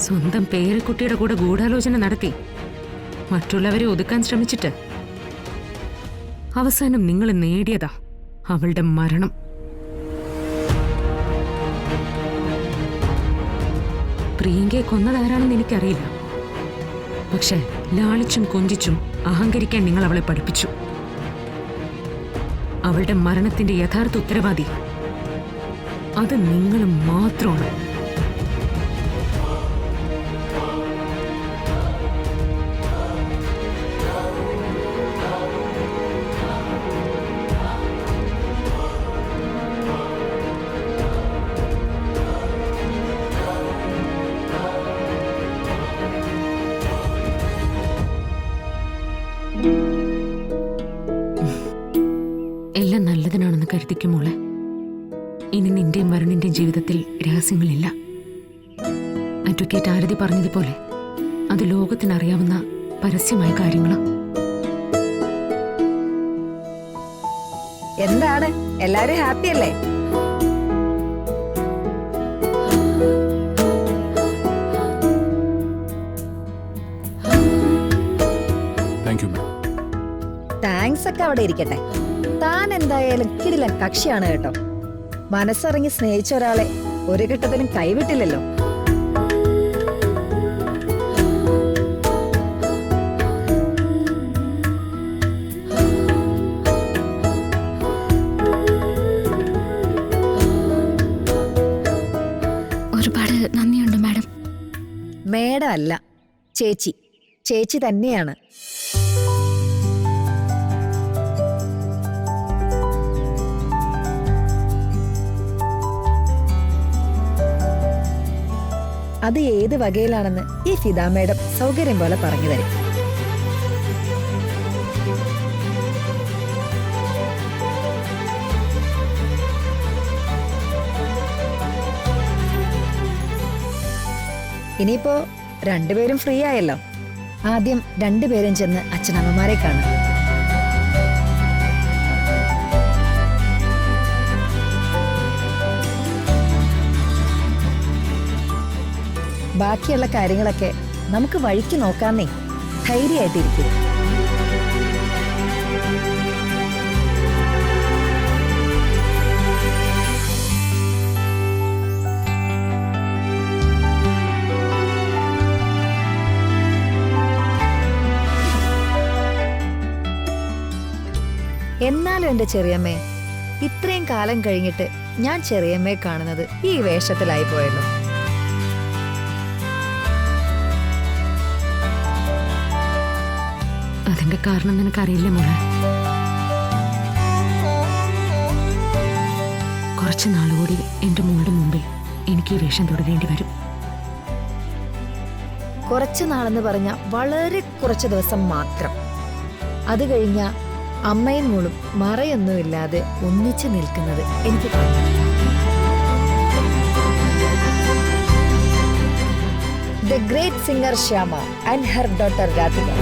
സ്വന്തം പേരക്കുട്ടിയുടെ കൂടെ ഗൂഢാലോചന നടത്തി മറ്റുള്ളവരെ ഒതുക്കാൻ ശ്രമിച്ചിട്ട് അവസാനം നിങ്ങൾ നേടിയതാ അവളുടെ മരണം. പ്രിയങ്കയെ കൊന്നതാരാണെന്ന് എനിക്കറിയില്ല. പക്ഷെ ലാളിച്ചും കൊഞ്ചിച്ചും അഹങ്കരിക്കാൻ നിങ്ങൾ അവളെ പഠിപ്പിച്ചു. അവളുടെ മരണത്തിന്റെ യഥാർത്ഥ ഉത്തരവാദി അത് നിങ്ങൾ മാത്രമാണ്. എല്ലാം നല്ലതിനാണെന്ന് കരുതിക്കും മോളെ. ഇനി നിന്റെയും വരുണിന്റെയും ജീവിതത്തിൽ രഹസ്യങ്ങളില്ല. അഡ്വക്കേറ്റ് ആരതി പറഞ്ഞതുപോലെ അത് ലോകത്തിനറിയാവുന്ന പരസ്യമായ കാര്യങ്ങളാ. എന്താണ് എല്ലാരും ഹാപ്പി അല്ലേ? താങ്ക്സ് ഒക്കെ അവിടെ ഇരിക്കട്ടെ. താൻ എന്തായാലും കിടിലൻ കക്ഷിയാണ് കേട്ടോ. മനസ്സിറങ്ങി സ്നേഹിച്ച ഒരാളെ ഒരു ഘട്ടത്തിലും കൈവിട്ടില്ലല്ലോ. ഒരുപാട് നന്ദിയുണ്ട് മാഡം. മേഡം അല്ല, ചേച്ചി. ചേച്ചി തന്നെയാണ്. അത് ഏത് വകയിലാണെന്ന് ഈ ഫിദ മേഡം സൗകര്യം പോലെ പറഞ്ഞു തരും. ഇനിയിപ്പോ രണ്ടുപേരും ഫ്രീ ആയല്ലോ. ആദ്യം രണ്ടുപേരും ചെന്ന് അച്ഛനമ്മമാരെ കാണും. ബാക്കിയുള്ള കാര്യങ്ങളൊക്കെ നമുക്ക് വഴിക്ക് നോക്കാന്നേ. ധൈര്യമായിട്ടിരിക്കും. എന്നാലും എന്റെ ചെറിയമ്മേ, ഇത്രയും കാലം കഴിഞ്ഞിട്ട് ഞാൻ ചെറിയമ്മയെ കാണുന്നത് ഈ വേഷത്തിലായി പോയല്ലോ. അതിന്റെ കാരണം നിനക്കറിയില്ല മോളെ. കുറച്ചു നാളുകൂടി എന്റെ മോളുടെ മുമ്പിൽ എനിക്ക് ഈ വേഷം തുടരേണ്ടി വരും. കുറച്ചു നാളെന്ന് പറഞ്ഞ വളരെ കുറച്ച് ദിവസം മാത്രം. അത് കഴിഞ്ഞ അമ്മയും മോളും മറയൊന്നുമില്ലാതെ ഒന്നിച്ചു നിൽക്കുന്നത് എനിക്ക് കാണാം. The great singer Shyama and her daughter Radhika.